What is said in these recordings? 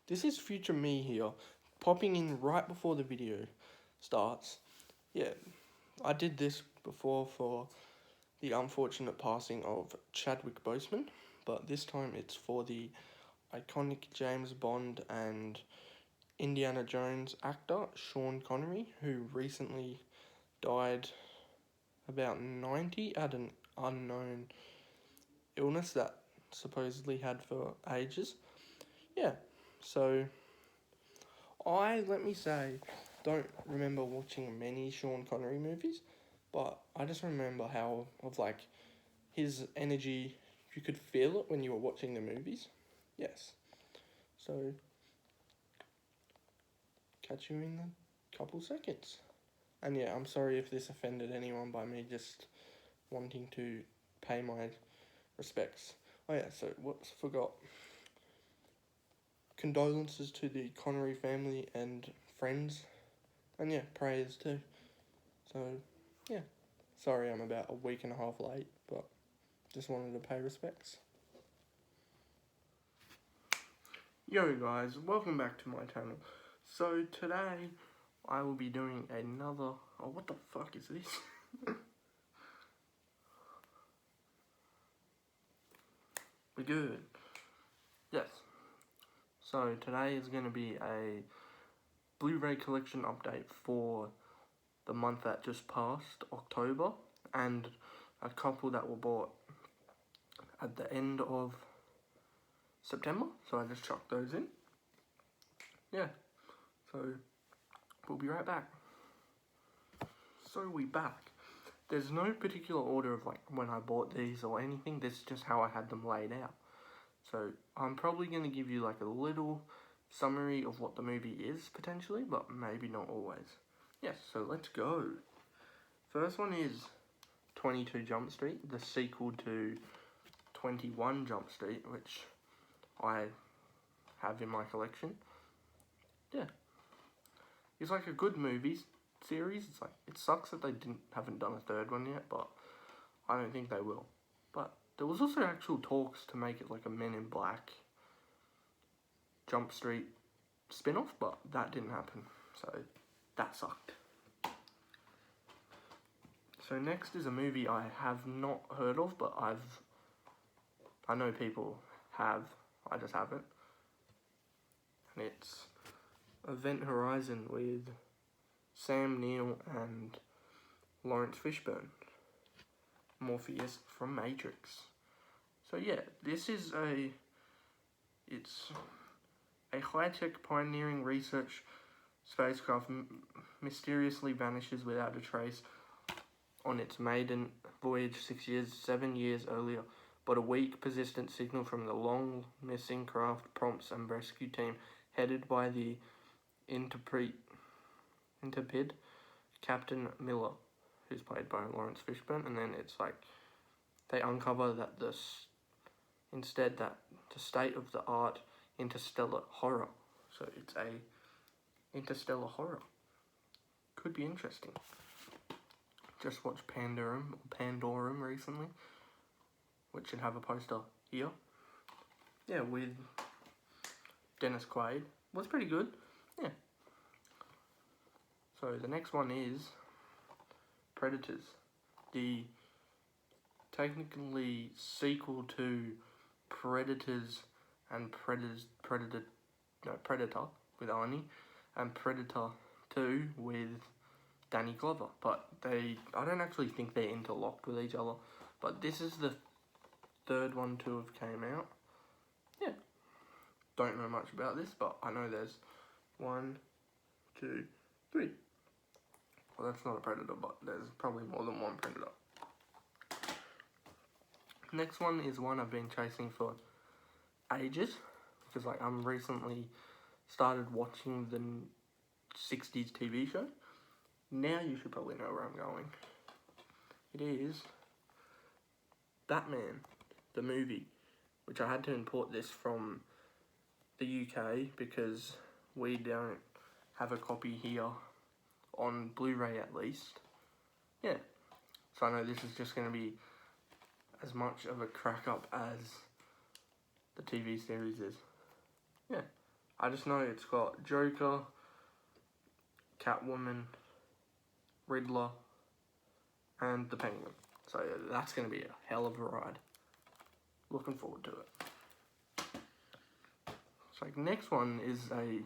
This is future me here, popping in right before the video starts. Yeah, I did this before for the unfortunate passing of Chadwick Boseman, but this time it's for the iconic James Bond and Indiana Jones actor Sean Connery, who recently died about 90 at an unknown illness that supposedly had for ages. Yeah, so let me say, don't remember watching many Sean Connery movies, but I just remember how, of like, his energy, you could feel it when you were watching the movies. Yes. So, catch you in a couple seconds. And yeah, I'm sorry if this offended anyone by me just wanting to pay my respects. Oh yeah, so whoops, forgot. Condolences to the Connery family and friends. And yeah, prayers too. So, yeah. Sorry I'm about a week and a half late, but just wanted to pay respects. Yo guys, welcome back to my channel. So today, I will be doing another... Oh, what the fuck is this? We're good. Yes. So today is going to be a Blu Ray Collection update for the month that just passed, October, and a couple that were bought at the end of September, so I just chucked those in. Yeah, so we'll be right back. So we back. There's no particular order of like when I bought these or anything, this is just how I had them laid out. So I'm probably going to give you like a little summary of what the movie is potentially, but maybe not always. Yes, so let's go. First one is 22 Jump Street, the sequel to 21 Jump Street, which I have in my collection. Yeah. It's like a good movie series. It's like, it sucks that they haven't done a third one yet, but I don't think they will. But there was also actual talks to make it like a Men in Black Jump Street spin-off, but that didn't happen. So that sucked. So next is a movie I have not heard of, but I know people have, I just haven't. And it's Event Horizon with Sam Neill and Lawrence Fishburne. Morpheus from Matrix. So yeah, this is it's a high-tech pioneering research spacecraft mysteriously vanishes without a trace on its maiden voyage 7 years earlier, but a weak, persistent signal from the long-missing craft prompts a rescue team headed by the intrepid Captain Miller, who's played by Lawrence Fishburne, and then it's like, they uncover that the state of the art interstellar horror. So it's a interstellar horror. Could be interesting. Just watched Pandorum recently, which should have a poster here. Yeah, with Dennis Quaid. Was pretty good. Yeah. So the next one is Predators. The technically sequel to Predators and Predator with Arnie, and Predator 2 with Danny Glover, but I don't actually think they're interlocked with each other, but this is the third one to have came out. Yeah, don't know much about this, but I know there's 1, 2, 3. Well, that's not a Predator, but there's probably more than one Predator. Next one is one I've been chasing for ages, because like I'm recently started watching the 60s TV show. Now you should probably know where I'm going. It is Batman, the movie, which I had to import this from the UK because we don't have a copy here on Blu-ray at least. Yeah, so I know this is just going to be as much of a crack up as the TV series is. Yeah, I just know it's got Joker, Catwoman, Riddler, and the Penguin. So that's going to be a hell of a ride. Looking forward to it. So next one is a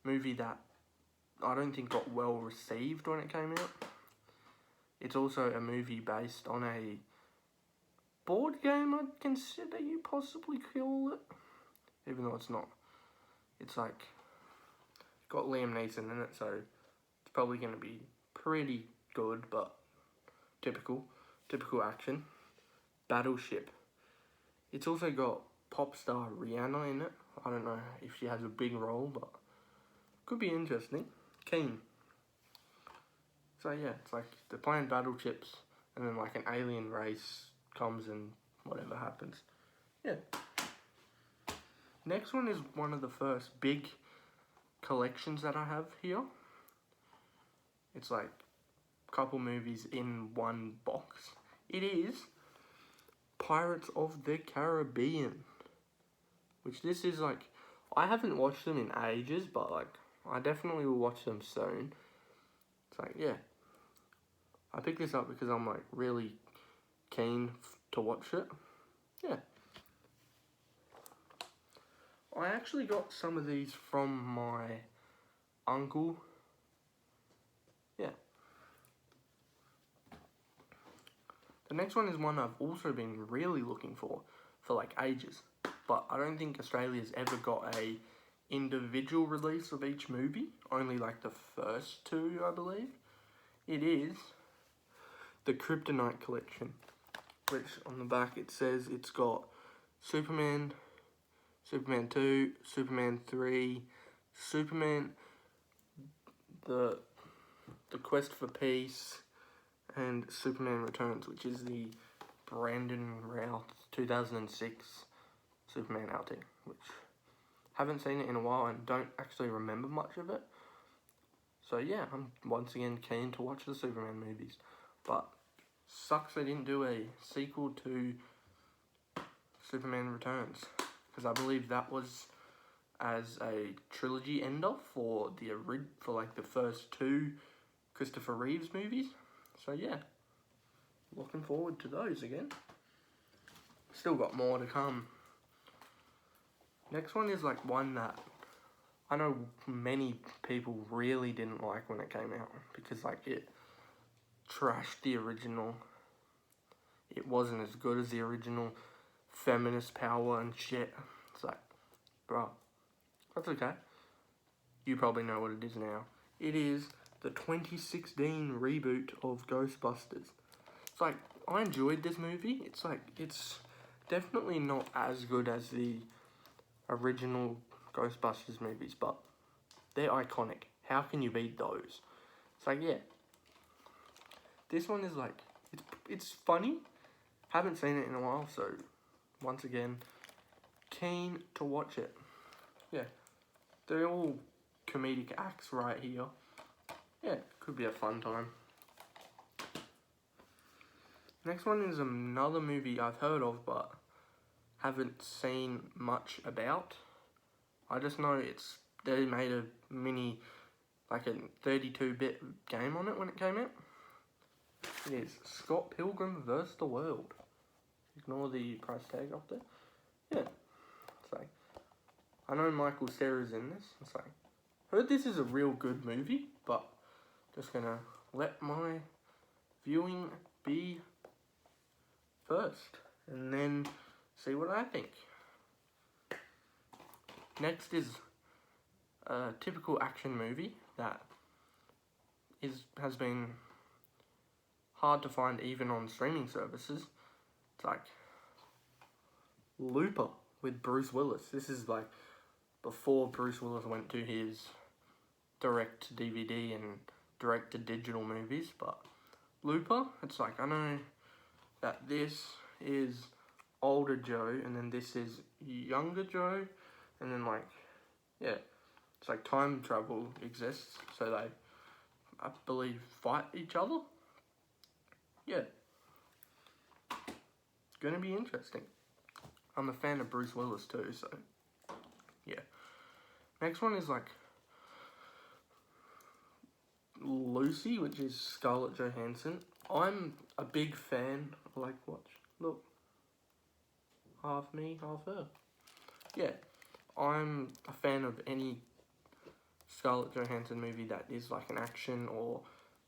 movie that I don't think got well received when it came out. It's also a movie based on a board game, I'd consider you possibly call it. Even though it's not. It's like, got Liam Neeson in it, so it's probably going to be pretty good, but typical action. Battleship. It's also got pop star Rihanna in it. I don't know if she has a big role, but could be interesting. Keen. So yeah, it's like they're playing battleships, and then like an alien race comes and whatever happens. Yeah. Next one is one of the first big collections that I have here. It's like a couple movies in one box. It is Pirates of the Caribbean, which this is like, I haven't watched them in ages, but like I definitely will watch them soon. It's like, yeah, I picked this up because I'm like really keen to watch it. Yeah, I actually got some of these from my uncle. Yeah. The next one is one I've also been really looking for like ages, but I don't think Australia's ever got a individual release of each movie, only like the first two, I believe. It is the Kryptonite Collection, which on the back it says it's got Superman, Superman 2, Superman 3, Superman, the Quest for Peace, and Superman Returns, which is the Brandon Routh 2006 Superman outing, which haven't seen it in a while and don't actually remember much of it. So yeah, I'm once again keen to watch the Superman movies, but sucks they didn't do a sequel to Superman Returns, because I believe that was as a trilogy ender for like the first two Christopher Reeves movies. So yeah, looking forward to those again. Still got more to come. Next one is like one that I know many people really didn't like when it came out, because like it trashed the original. It wasn't as good as the original. Feminist power and shit. It's like, bro, that's okay. You probably know what it is now. It is the 2016 reboot of Ghostbusters. It's like, I enjoyed this movie. It's like, it's definitely not as good as the original Ghostbusters movies, but they're iconic. How can you beat those? It's like, yeah. This one is like, it's funny. Haven't seen it in a while, so once again, keen to watch it. Yeah, they're all comedic acts right here. Yeah, could be a fun time. Next one is another movie I've heard of but haven't seen much about. I just know they made a mini, like a 32-bit game on it when it came out. It is Scott Pilgrim vs. the World. Ignore the price tag up there. Yeah. It's like, I know Michael Cera's in this. It's like, heard this is a real good movie, but just gonna let my viewing be first, and then see what I think. Next is a typical action movie that has been hard to find even on streaming services. It's like Looper with Bruce Willis. This is like before Bruce Willis went to his direct-to-DVD and direct-to-digital movies, but Looper, it's like, I know that this is older Joe, and then this is younger Joe, and then like, yeah, it's like time travel exists, so they, I believe, fight each other. Yeah. It's gonna be interesting. I'm a fan of Bruce Willis too, so yeah. Next one is like Lucy, which is Scarlett Johansson. I'm a big fan. Like, watch, look, half me, half her. Yeah, I'm a fan of any Scarlett Johansson movie that is like an action or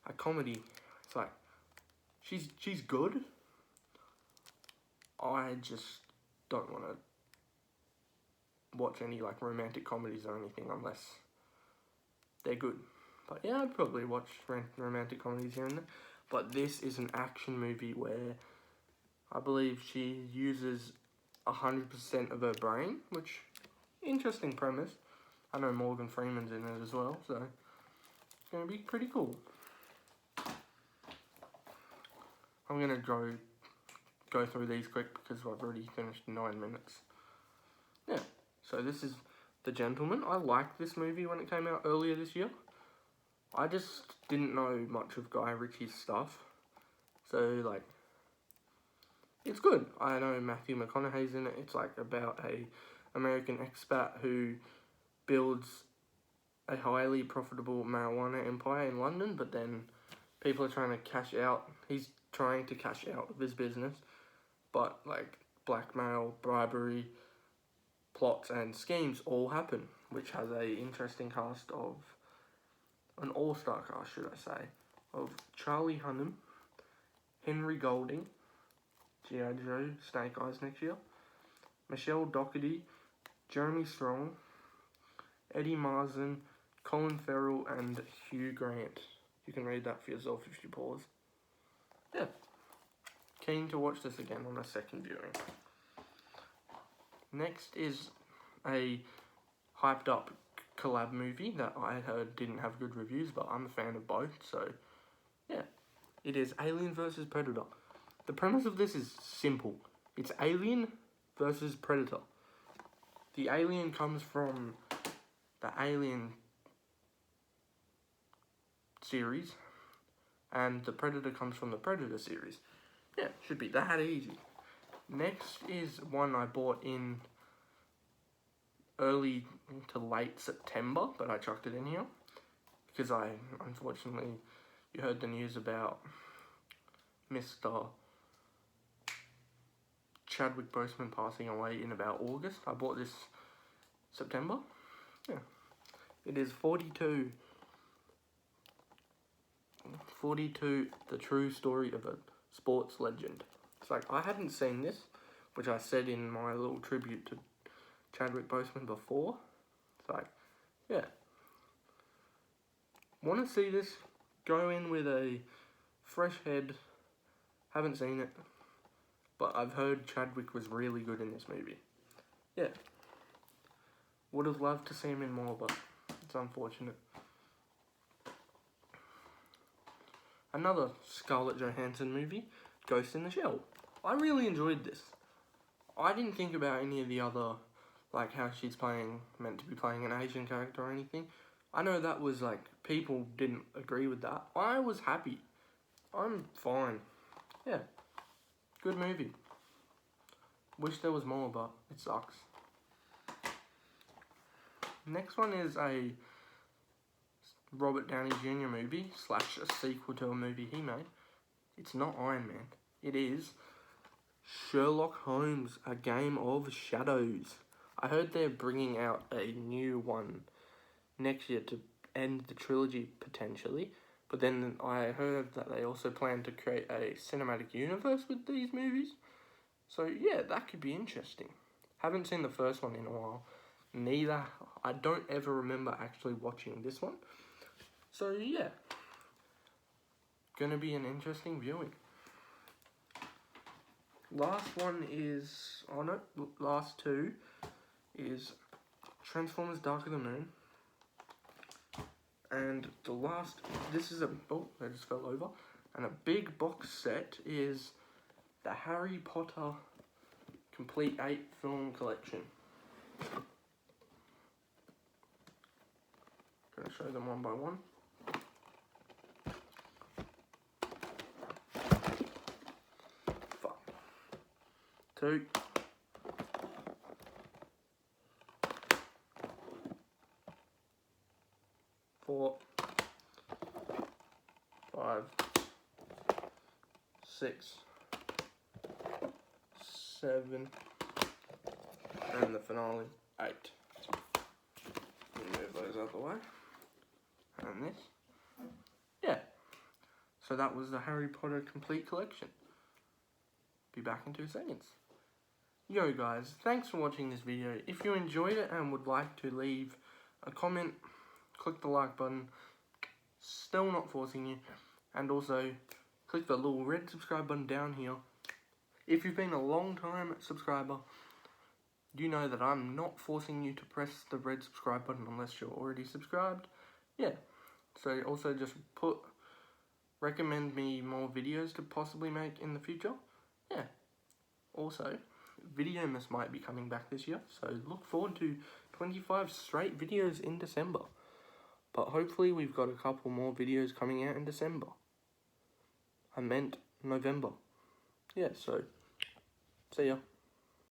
a comedy. It's like she's good. I just don't want to watch any like romantic comedies or anything unless they're good. But yeah, I'd probably watch romantic comedies here and there. But this is an action movie where I believe she uses 100% of her brain, which, interesting premise. I know Morgan Freeman's in it as well, so it's going to be pretty cool. I'm going to go through these quick because I've already finished 9 minutes. Yeah, so this is The Gentleman. I liked this movie when it came out earlier this year. I just didn't know much of Guy Ritchie's stuff, so like, it's good. I know Matthew McConaughey's in it. It's like about a American expat who builds a highly profitable marijuana empire in London, but then people are trying to cash out. He's trying to cash out of his business, but like blackmail, bribery, plots and schemes all happen, which has a interesting cast of, an all-star cast should I say, of Charlie Hunnam, Henry Golding, G.I. Joe, Snake Eyes next year, Michelle Dockery, Jeremy Strong, Eddie Marsan, Colin Farrell and Hugh Grant. You can read that for yourself if you pause. Yeah. Keen to watch this again on a second viewing. Next is a hyped up collab movie that I heard didn't have good reviews, but I'm a fan of both, so yeah. It is Alien vs Predator. The premise of this is simple. It's Alien versus Predator. The alien comes from the Alien series, and the Predator comes from the Predator series. Yeah, should be that easy. Next is one I bought in early to late September, but I chucked it in here because unfortunately, you heard the news about Mr. Chadwick Boseman passing away in about August. I bought this September. Yeah. It is 42, the true story of a sports legend. It's like, I hadn't seen this, which I said in my little tribute to Chadwick Boseman before. It's like, yeah. Want to see this? Go in with a fresh head. Haven't seen it, but I've heard Chadwick was really good in this movie. Yeah. Would have loved to see him in more, but it's unfortunate. Another Scarlett Johansson movie, Ghost in the Shell. I really enjoyed this. I didn't think about any of the other, like how she's meant to be playing an Asian character or anything. I know that was like, people didn't agree with that. I was happy. I'm fine. Yeah. Good movie. Wish there was more, but it sucks. Next one is a Robert Downey Jr. movie / a sequel to a movie he made. It's not Iron Man. It is Sherlock Holmes, A Game of Shadows. I heard they're bringing out a new one next year to end the trilogy potentially. But then I heard that they also plan to create a cinematic universe with these movies. So yeah, that could be interesting. Haven't seen the first one in a while. Neither. I don't ever remember actually watching this one. So yeah. Gonna be an interesting viewing. Last one is, last two is Transformers Dark of the Moon. And the last, this is I just fell over. And a big box set is the Harry Potter Complete 8 Film Collection. Gonna show them one by one. Fuck. 2. 4, 5, 6, 7, and the finale, 8. Move those out of the way. And this. Yeah. So that was the Harry Potter complete collection. Be back in 2 seconds. Yo guys, thanks for watching this video. If you enjoyed it and would like to leave a comment, click the like button. Still not forcing you. And also, click the little red subscribe button down here. If you've been a long time subscriber, you know that I'm not forcing you to press the red subscribe button unless you're already subscribed. Yeah. So also just recommend me more videos to possibly make in the future. Yeah. Also, Videomas might be coming back this year, so look forward to 25 straight videos in December. But hopefully we've got a couple more videos coming out in December. I meant November. Yeah, so see ya.